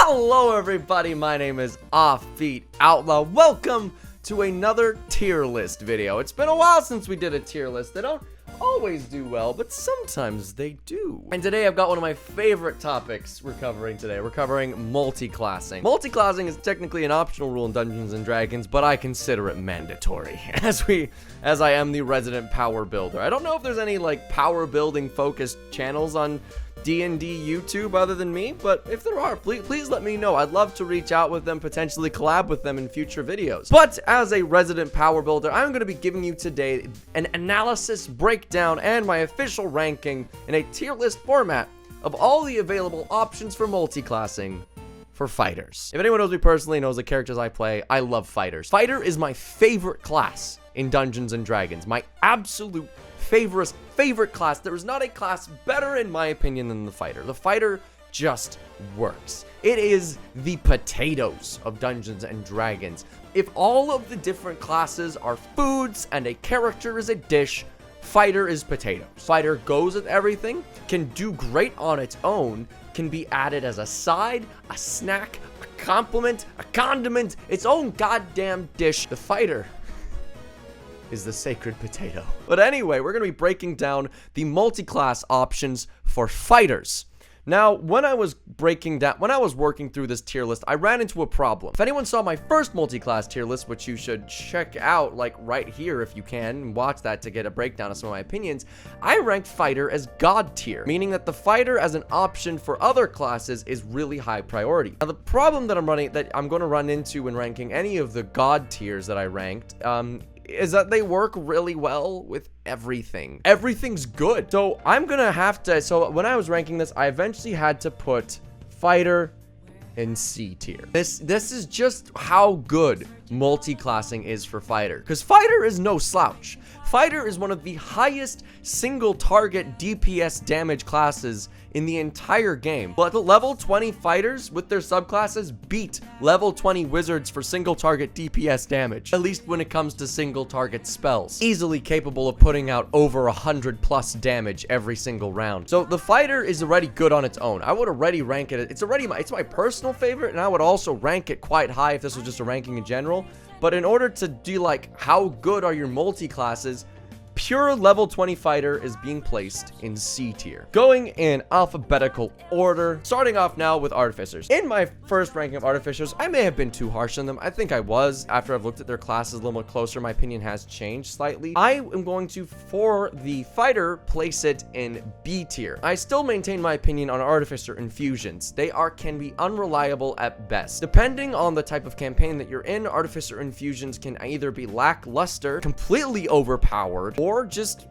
Hello everybody, my name is Offbeat Outlaw. Welcome to another tier list video. It's been a while since we did a tier list. They don't always do well, but sometimes they do. And today I've got one of my favorite topics we're covering today. We're covering multiclassing. Multiclassing is technically an optional rule in Dungeons and Dragons, but I consider it mandatory as I am the resident power builder. I don't know if there's any like power building focused channels on D&D YouTube other than me, but if there are, please let me know. I'd love to reach out with them, potentially collab with them in future videos. But as a resident power builder, I'm going to be giving you today an analysis, breakdown, and my official ranking in a tier list format of all the available options for multiclassing for fighters. If anyone knows me personally, knows the characters I play, I love fighters. Fighter is my favorite class in Dungeons and Dragons. My absolute favorite class. There is not a class better in my opinion than the fighter. The fighter just works. It is the potatoes of Dungeons and Dragons. If all of the different classes are foods and a character is a dish, fighter is potatoes. Fighter goes with everything, can do great on its own, can be added as a side, a snack, a compliment, a condiment, its own goddamn dish. The fighter is the sacred potato. But anyway, we're going to be breaking down the multi-class options for fighters. Now, when I was working through this tier list, I ran into a problem. If anyone saw my first multi-class tier list, which you should check out like right here if you can, and watch that to get a breakdown of some of my opinions, I ranked fighter as god tier, meaning that the fighter as an option for other classes is really high priority. Now, the problem that I'm going to run into when ranking any of the god tiers that I ranked, is that they work really well with everything. Everything's good. So when I was ranking this, I eventually had to put fighter in C tier. This is just how good multi-classing is for fighter, because fighter is no slouch. Fighter is one of the highest single target DPS damage classes in the entire game. But the level 20 fighters with their subclasses beat level 20 wizards for single target DPS damage, at least when it comes to single target spells. Easily capable of putting out over 100 plus damage every single round. So the fighter is already good on its own. I would already rank it. It's my personal favorite, and I would also rank it quite high if this was just a ranking in general. But in order to do like how good are your multi-classes, pure level 20 fighter is being placed in C tier. Going in alphabetical order, starting off now with Artificers. In my first ranking of Artificers, I may have been too harsh on them. I think I was. After I've looked at their classes a little more closer, my opinion has changed slightly. I am going to, for the fighter, place it in B tier. I still maintain my opinion on Artificer infusions. They can be unreliable at best. Depending on the type of campaign that you're in, Artificer infusions can either be lackluster, completely overpowered, or just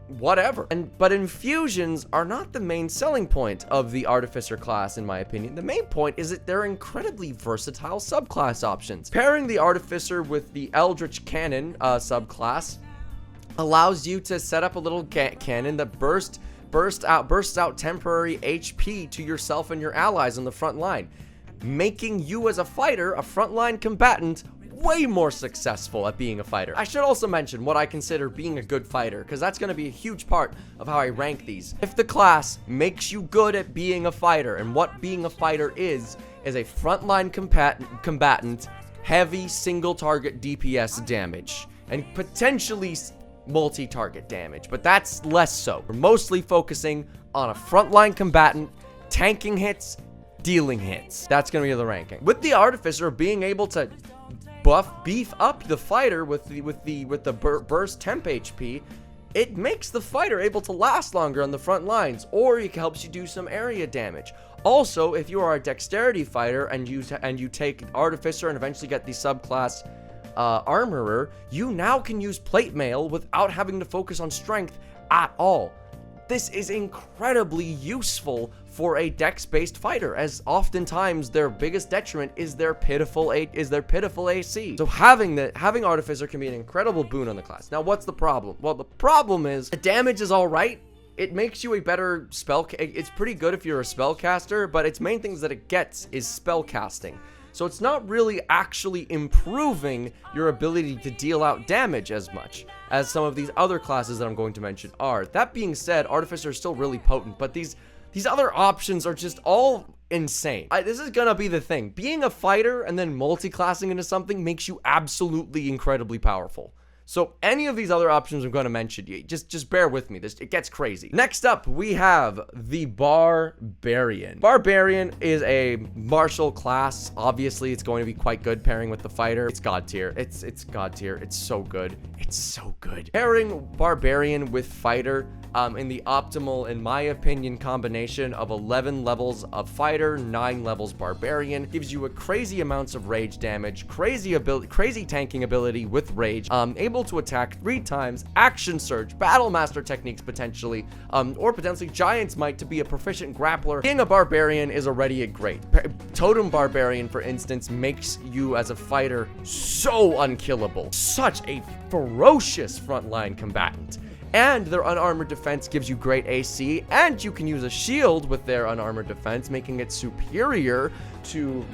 whatever. But infusions are not the main selling point of the Artificer class, in my opinion. The main point is that they're incredibly versatile subclass options. Pairing the Artificer with the Eldritch Cannon subclass allows you to set up a little cannon that bursts out temporary HP to yourself and your allies on the front line, making you as a fighter, a frontline combatant, way more successful at being a fighter. I should also mention what I consider being a good fighter, because that's going to be a huge part of how I rank these. If the class makes you good at being a fighter, and what being a fighter is a frontline combatant, heavy single target DPS damage, and potentially multi-target damage, but that's less so. We're mostly focusing on a frontline combatant, tanking hits, dealing hits. That's going to be the ranking. With the Artificer being able to beef up the fighter with the burst temp HP, it makes the fighter able to last longer on the front lines, or it helps you do some area damage. Also, if you are a dexterity fighter and you take Artificer and eventually get the subclass Armorer, you now can use plate mail without having to focus on strength at all. This is incredibly useful for a dex-based fighter, as oftentimes their biggest detriment is their pitiful AC. So having Artificer can be an incredible boon on the class. Now, what's the problem? Well, the problem is the damage is all right. It makes you a better it's pretty good if you're a spellcaster, but its main things that it gets is spellcasting. So it's not really actually improving your ability to deal out damage as much as some of these other classes that I'm going to mention are. That being said, Artificer is still really potent, but these other options are just all insane. This is gonna be the thing. Being a fighter and then multi-classing into something makes you absolutely incredibly powerful. So any of these other options I'm going to mention, just bear with me. It gets crazy. Next up, we have the Barbarian. Barbarian is a martial class. Obviously, it's going to be quite good pairing with the fighter. It's god tier. It's god tier. It's so good. It's so good. Pairing Barbarian with fighter in the optimal, in my opinion, combination of 11 levels of fighter, 9 levels Barbarian gives you a crazy amounts of rage damage, crazy tanking ability with rage, able to attack 3 times, action surge, battle master techniques potentially, or potentially giant's might to be a proficient grappler. Being a Barbarian is already a great. Totem Barbarian, for instance, makes you as a fighter so unkillable. Such a ferocious frontline combatant. And their unarmored defense gives you great AC, and you can use a shield with their unarmored defense, making it superior to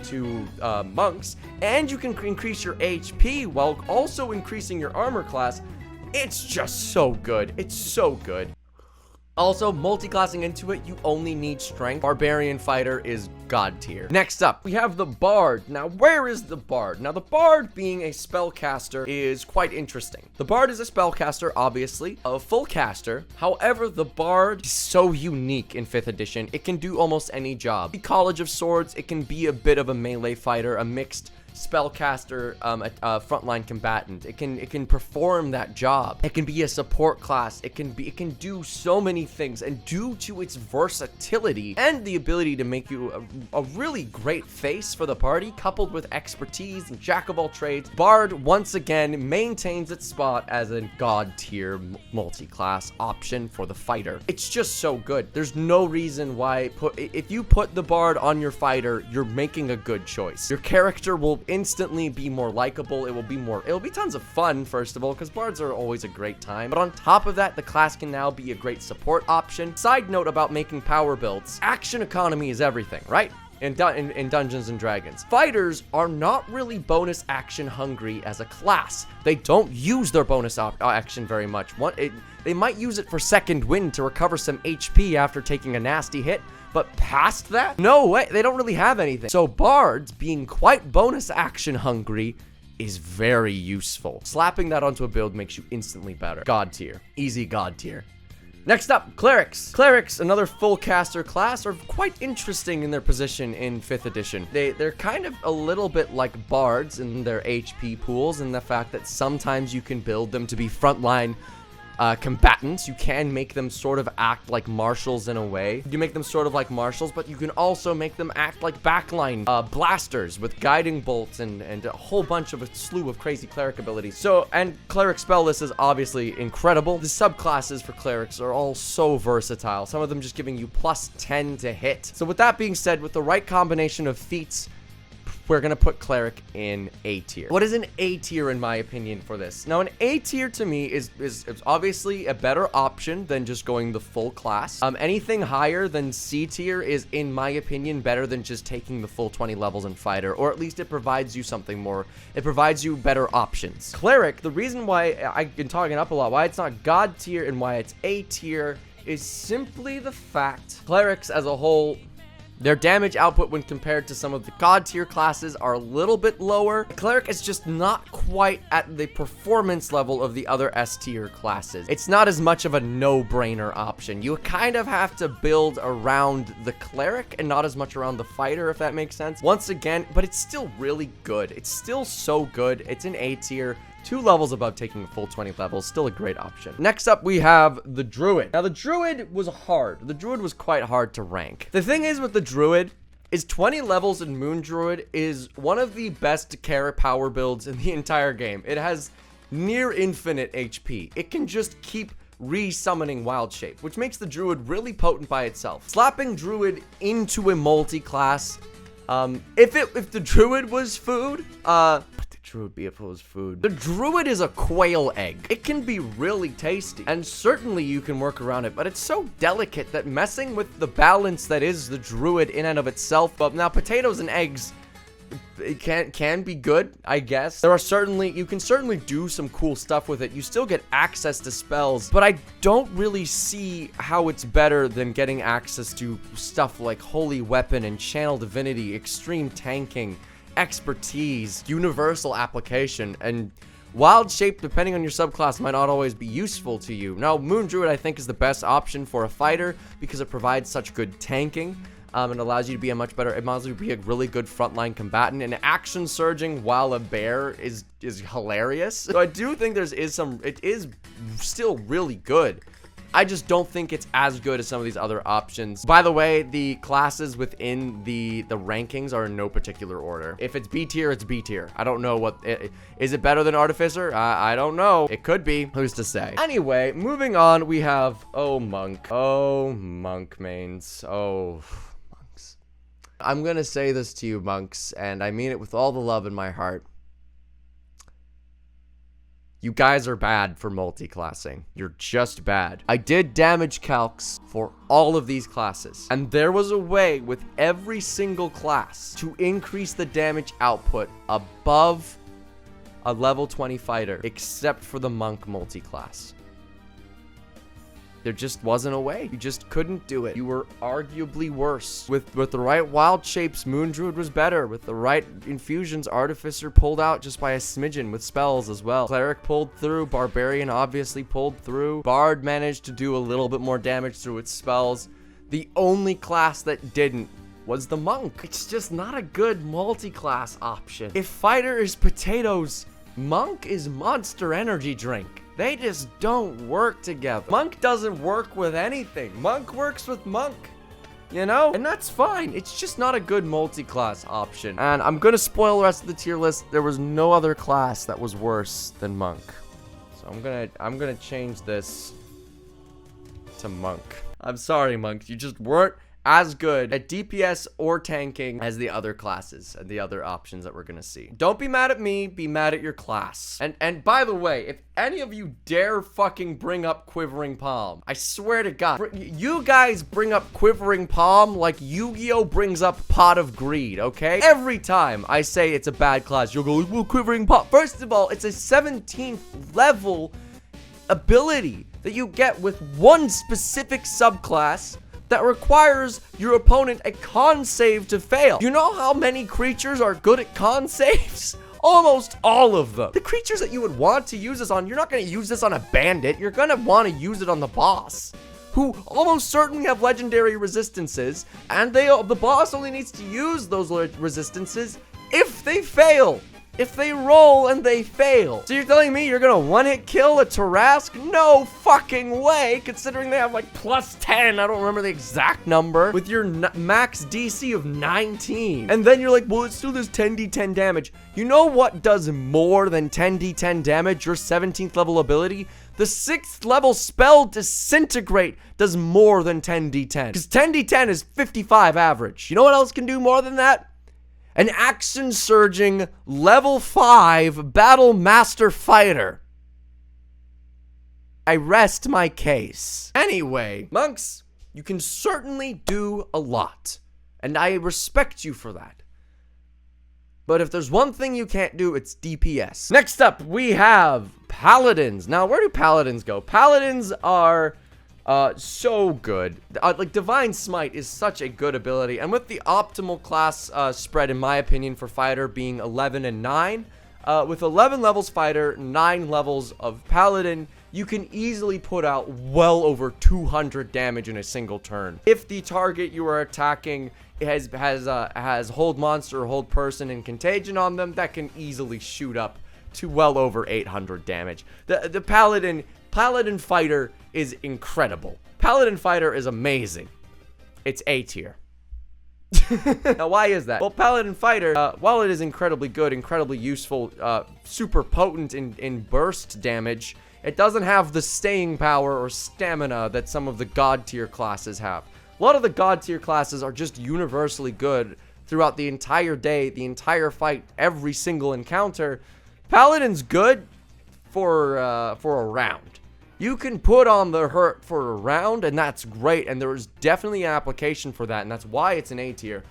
monks, and you can increase your HP while also increasing your armor class. It's just so good. It's so good. Also, multi-classing into it, you only need strength. Barbarian fighter is god tier. Next up, we have the Bard. Now, where is the Bard? Now, the Bard being a spellcaster is quite interesting. The Bard is a spellcaster, obviously, a full caster. However, the Bard is so unique in 5th edition. It can do almost any job. The College of Swords, it can be a bit of a melee fighter, a mixed spellcaster, a frontline combatant. It can perform that job. It can be a support class. It can do so many things, and due to its versatility and the ability to make you a really great face for the party, coupled with expertise and jack of all trades, Bard once again maintains its spot as a god tier multi-class option for the fighter. It's just so good. There's no reason why if you put the Bard on your fighter, you're making a good choice. Your character will instantly be more likable. It'll be tons of fun, first of all, because bards are always a great time. But on top of that, the class can now be a great support option. Side note about making power builds: action economy is everything, right? In Dungeons and Dragons, fighters are not really bonus action hungry as a class. They don't use their bonus action very much. They might use it for second wind to recover some HP after taking a nasty hit, but past that, no way. They don't really have anything. So bards, being quite bonus action hungry, is very useful. Slapping that onto a build makes you instantly better. God tier. Easy god tier. Next up, Clerics. Clerics, another full caster class, are quite interesting in their position in 5th edition. They're kind of a little bit like bards in their HP pools, and the fact that sometimes you can build them to be frontline combatants. You can make them sort of act like marshals in a way. You make them sort of like marshals, but you can also make them act like backline blasters with guiding bolts and a whole bunch of a slew of crazy cleric abilities. So, and cleric spell list is obviously incredible. The subclasses for clerics are all so versatile. Some of them just giving you +10 to hit. So with that being said, with the right combination of feats, we're gonna put Cleric in A tier. What is an A tier in my opinion for this? Now, an A tier to me is obviously a better option than just going the full class. Anything higher than C tier is, in my opinion, better than just taking the full 20 levels in Fighter, or at least it provides you something more. It provides you better options. Cleric, the reason why I've been talking up a lot, why it's not God tier and why it's A tier, is simply the fact Clerics as a whole, their damage output when compared to some of the god tier classes are a little bit lower. Cleric is just not quite at the performance level of the other S tier classes. It's not as much of a no-brainer option. You kind of have to build around the Cleric and not as much around the fighter, if that makes sense. Once again, but it's still really good. It's still so good. It's an A tier. 2 levels above taking a full 20 levels, still a great option. Next up, we have the Druid. Now, the Druid was hard. The Druid was quite hard to rank. The thing is with the Druid is 20 levels in Moon Druid is one of the best carry power builds in the entire game. It has near infinite HP. It can just keep re-summoning Wild Shape, which makes the Druid really potent by itself. Slapping Druid into a multi-class, if the Druid was food, Druid be if it was food. The Druid is a quail egg. It can be really tasty, and certainly you can work around it, but it's so delicate that messing with the balance that is the Druid in and of itself. But now potatoes and eggs it can be good, I guess. You can certainly do some cool stuff with it. You still get access to spells, but I don't really see how it's better than getting access to stuff like Holy Weapon and Channel Divinity, Extreme Tanking, Expertise, Universal Application, and Wild Shape, depending on your subclass, might not always be useful to you. Now, Moon Druid, I think, is the best option for a fighter because it provides such good tanking. And allows you to be it allows you to be a really good frontline combatant. And action surging while a bear is hilarious. So I do think it is still really good. I just don't think it's as good as some of these other options. By the way, the classes within the rankings are in no particular order. If it's B tier, it's B tier. I don't know is it better than Artificer? I don't know. It could be. Who's to say? Anyway, moving on, we have, Monk mains. I'm gonna say this to you, monks, and I mean it with all the love in my heart. You guys are bad for multi-classing. You're just bad. I did damage calcs for all of these classes, and there was a way with every single class to increase the damage output above a level 20 fighter, except for the monk multi-class. There just wasn't a way. You just couldn't do it. You were arguably worse. With the right wild shapes, Moon Druid was better. With the right infusions, Artificer pulled out just by a smidgen with spells as well. Cleric pulled through. Barbarian obviously pulled through. Bard managed to do a little bit more damage through its spells. The only class that didn't was the monk. It's just not a good multi-class option. If fighter is potatoes, monk is monster energy drink. They just don't work together. Monk doesn't work with anything. Monk works with monk, you know? And that's fine. It's just not a good multi-class option. And I'm gonna spoil the rest of the tier list. There was no other class that was worse than monk. So I'm gonna change this to monk. I'm sorry, monks. You just weren't as good at DPS or tanking as the other classes and the other options that we're gonna see. Don't be mad at me, be mad at your class. And by the way, if any of you dare fucking bring up Quivering Palm, I swear to God, you guys bring up Quivering Palm like Yu-Gi-Oh brings up Pot of Greed, okay? Every time I say it's a bad class, you'll go, well, Quivering Palm. First of all, it's a 17th level ability that you get with one specific subclass that requires your opponent a con save to fail. You know how many creatures are good at con saves? Almost all of them. The creatures that you would want to use this on, you're not going to use this on a bandit. You're going to want to use it on the boss, who almost certainly have legendary resistances, and the boss only needs to use those resistances if they fail. If they roll and they fail. So you're telling me you're gonna one-hit kill a Tarask? No fucking way, considering they have like plus 10, I don't remember the exact number, with your max DC of 19. And then you're like, well, it still does 10d10 damage. You know what does more than 10d10 damage, your 17th level ability? The 6th level spell Disintegrate does more than 10d10. Because 10d10 is 55 average. You know what else can do more than that? An action surging level 5 battle master fighter. I rest my case. Anyway, monks, you can certainly do a lot, and I respect you for that. But if there's one thing you can't do, it's DPS. Next up, we have Paladins. Now, where do Paladins go? Paladins are so good. Like, Divine Smite is such a good ability, and with the optimal class spread, in my opinion, for fighter being 11 and 9, with 11 levels fighter, 9 levels of Paladin, you can easily put out well over 200 damage in a single turn. If the target you are attacking has hold monster or hold person and contagion on them, that can easily shoot up to well over 800 damage. The Paladin fighter is incredible. Paladin fighter is amazing. It's A tier. Now, why is that? Well, Paladin fighter, while it is incredibly good, incredibly useful, super potent in burst damage, it doesn't have the staying power or stamina that some of the god tier classes have. A lot of the god tier classes are just universally good throughout the entire day, the entire fight, every single encounter. Paladin's good for a round. You can put on the hurt for a round, and that's great, and there is definitely an application for that, and that's why it's an A tier.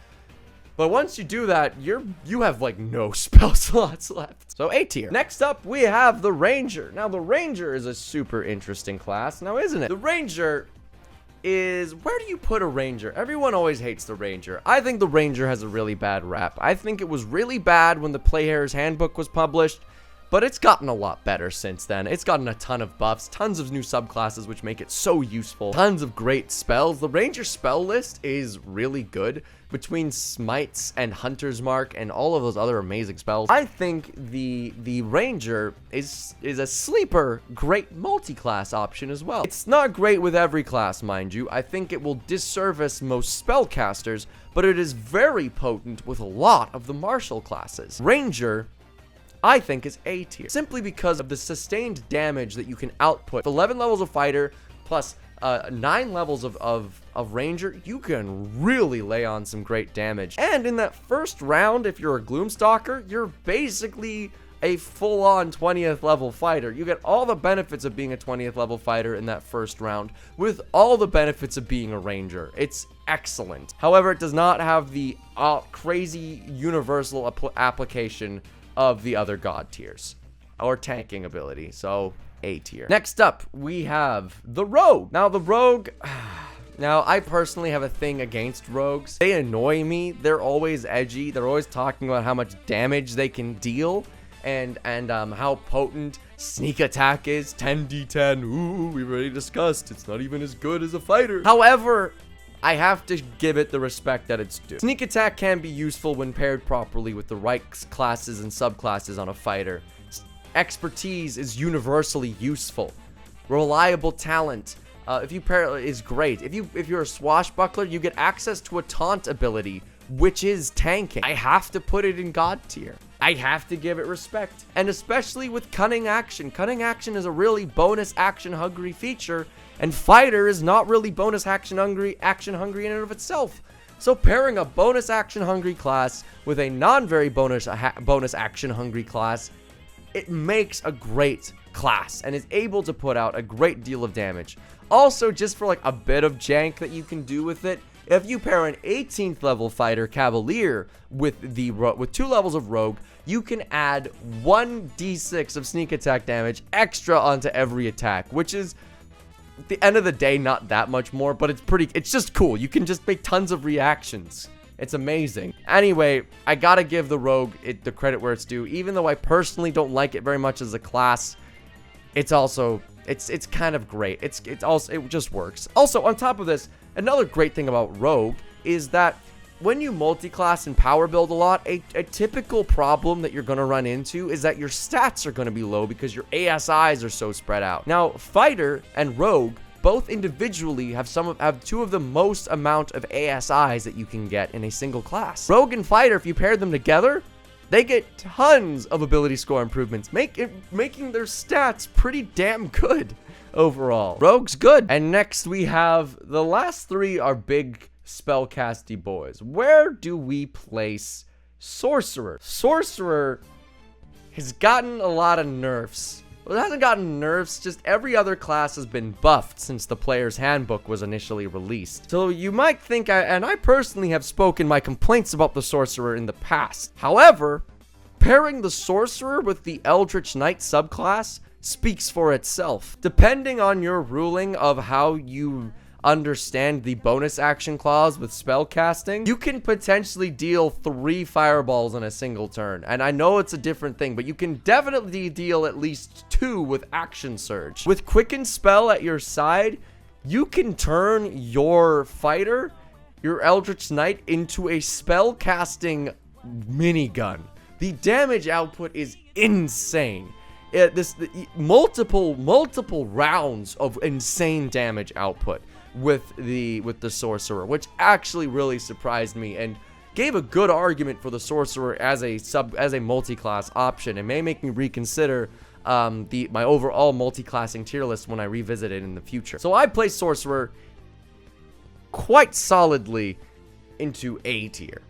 But once you do that, you have like no spell slots left. So A tier. Next up, we have the Ranger. Now, the Ranger is a super interesting class, now isn't it? The Ranger is, where do you put a Ranger? Everyone always hates the Ranger. I think the Ranger has a really bad rap. I think it was really bad when the Player's Handbook was published, but it's gotten a lot better since then. It's gotten a ton of buffs, tons of new subclasses, which make it so useful. Tons of great spells. The Ranger spell list is really good. Between Smites and Hunter's Mark and all of those other amazing spells, I think the Ranger is a sleeper great multi-class option as well. It's not great with every class, mind you. I think it will disservice most spellcasters, but it is very potent with a lot of the martial classes. Ranger, I think, is A tier, simply because of the sustained damage that you can output. 11 levels of fighter plus 9 levels of Ranger, you can really lay on some great damage. And in that first round, if you're a Gloomstalker, you're basically a full-on 20th level fighter. You get all the benefits of being a 20th level fighter in that first round, with all the benefits of being a Ranger. It's excellent. However, it does not have the crazy universal application of the other god tiers or tanking ability. So A tier. Next up, we have the Rogue. Now, the Rogue, now, I personally have a thing against rogues. They annoy me. They're always edgy. They're always talking about how much damage they can deal and how potent sneak attack is. 10d10. Ooh, we already discussed. It's not even as good as a fighter. However, I have to give it the respect that it's due. Sneak attack can be useful when paired properly with the right classes and subclasses on a fighter. Expertise is universally useful. Reliable talent, if you pair, is great. If you're a swashbuckler, you get access to a taunt ability, which is tanking. I have to put it in god tier. I have to give it respect. And especially with cunning action. Cunning action is a really bonus action hungry feature, and fighter is not really bonus action hungry in and of itself. So pairing a bonus action hungry class with a non-very bonus action hungry class, it makes a great class and is able to put out a great deal of damage. Also, just for like a bit of jank that you can do with it, if you pair an 18th level fighter Cavalier with 2 levels of Rogue, you can add 1d6 of sneak attack damage extra onto every attack, which is, at the end of the day, not that much more, but it's just cool. You can just make tons of reactions. It's amazing. Anyway, I gotta give the Rogue the credit where it's due. Even though I personally don't like it very much as a class, it's also, it's kind of great. It just works. Also, on top of this, another great thing about Rogue is that when you multi-class and power build a lot, a typical problem that you're going to run into is that your stats are going to be low because your ASIs are so spread out. Now, Fighter and Rogue both individually have 2 of the most amount of ASIs that you can get in a single class. Rogue and Fighter, if you pair them together, they get tons of ability score improvements, making their stats pretty damn good overall. Rogue's good. And next we have, the last 3 are big spellcasty boys. Where do we place Sorcerer? Sorcerer has gotten a lot of nerfs. Well, it hasn't gotten nerfs, just every other class has been buffed since the Player's Handbook was initially released. So you might think, and I personally have spoken my complaints about the Sorcerer in the past. However, pairing the Sorcerer with the Eldritch Knight subclass speaks for itself. Depending on your ruling of how you understand the bonus action clause with spell casting, you can potentially deal 3 fireballs in a single turn. And I know it's a different thing, but you can definitely deal at least 2 with action surge. With quicken spell at your side, you can turn your fighter, your Eldritch Knight, into a spell casting minigun. The damage output is insane. Multiple rounds of insane damage output with the Sorcerer, which actually really surprised me and gave a good argument for the Sorcerer as a multi-class option, and may make me reconsider my overall multi-classing tier list when I revisit it in the future. So I place Sorcerer quite solidly into A tier.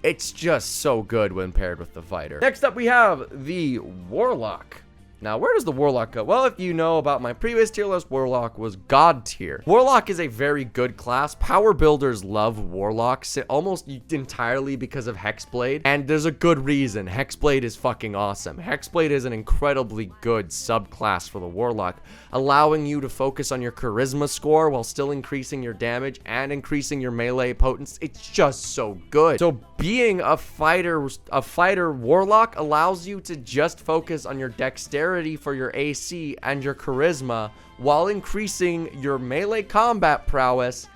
It's just so good when paired with the Fighter. Next up, we have the Warlock. Now, where does the Warlock go? Well, if you know about my previous tier list, Warlock was God tier. Warlock is a very good class. Power builders love Warlocks almost entirely because of Hexblade, and there's a good reason. Hexblade is fucking awesome. Hexblade is an incredibly good subclass for the Warlock, allowing you to focus on your charisma score while still increasing your damage and increasing your melee potency. It's just so good. So being a fighter Warlock allows you to just focus on your dexterity for your AC and your charisma while increasing your melee combat prowess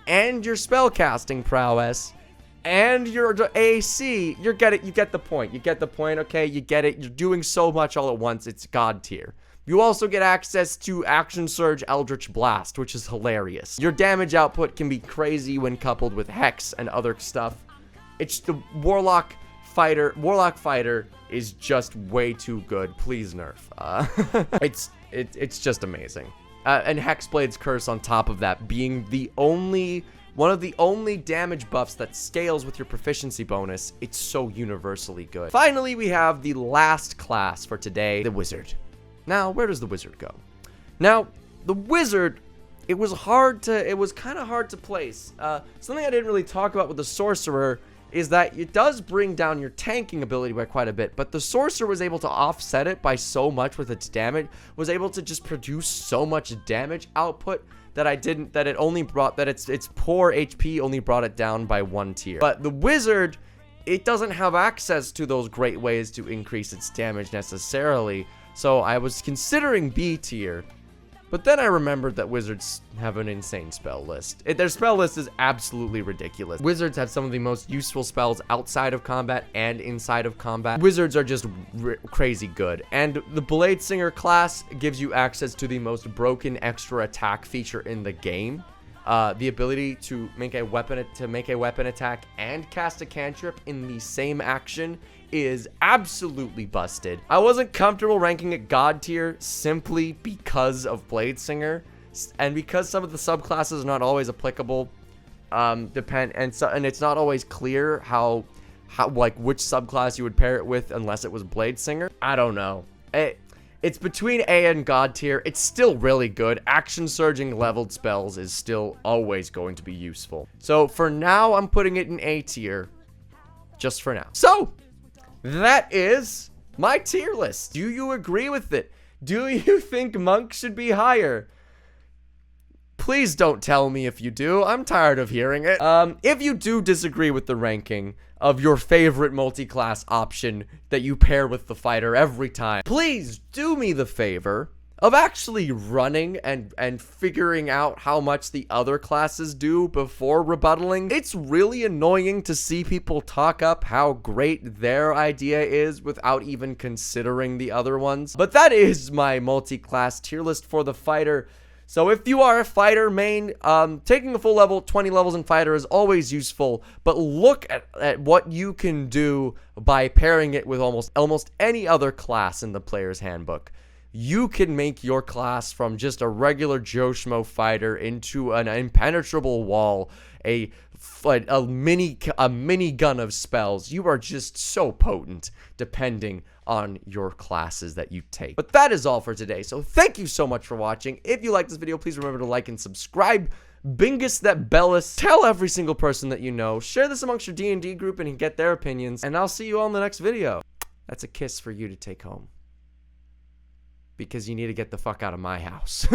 and your spellcasting prowess and your AC. You get the point. You get the point, okay? You get it. You're doing so much all at once. It's God tier. You also get access to Action Surge Eldritch Blast, which is hilarious. Your damage output can be crazy when coupled with Hex and other stuff. It's the Warlock Fighter is just way too good. Please nerf. It's just amazing. And Hexblade's Curse on top of that being one of the only damage buffs that scales with your proficiency bonus. It's so universally good. Finally, we have the last class for today, the Wizard. Now, where does the Wizard go? Now, the Wizard, it was kind of hard to place. Something I didn't really talk about with the Sorcerer is that it does bring down your tanking ability by quite a bit, but the Sorcerer was able to offset it by so much with its damage, was able to just produce so much damage output that its poor HP only brought it down by 1 tier. But the Wizard, it doesn't have access to those great ways to increase its damage necessarily, so I was considering B tier. But then I remembered that Wizards have an insane spell list. Their spell list is absolutely ridiculous. Wizards have some of the most useful spells outside of combat and inside of combat. Wizards are just crazy good. And the Bladesinger class gives you access to the most broken extra attack feature in the game. The ability to make a weapon attack and cast a cantrip in the same action is absolutely busted. I wasn't comfortable ranking it God tier simply because of Bladesinger, and because some of the subclasses are not always applicable. And it's not always clear how which subclass you would pair it with unless it was Bladesinger. I don't know. It's between A and God tier. It's still really good. Action surging leveled spells is still always going to be useful. So for now, I'm putting it in A tier. Just for now. So that is my tier list. Do you agree with it? Do you think Monk should be higher? Please don't tell me if you do. I'm tired of hearing it. If you do disagree with the ranking of your favorite multi-class option that you pair with the fighter every time, please do me the favor of actually running and figuring out how much the other classes do before rebuttaling. It's really annoying to see people talk up how great their idea is without even considering the other ones. But that is my multi-class tier list for the fighter. So if you are a fighter main, taking a full level, 20 levels in fighter is always useful, but look at what you can do by pairing it with almost any other class in the player's handbook. You can make your class from just a regular Joe Schmo fighter into an impenetrable wall, a mini gun of spells. You are just so potent depending on your classes that you take. But that is all for today. So thank you so much for watching. If you like this video, please remember to like and subscribe. Bingus that Bellis. Tell every single person that you know. Share this amongst your D&D group and get their opinions. And I'll see you all in the next video. That's a kiss for you to take home. Because you need to get the fuck out of my house.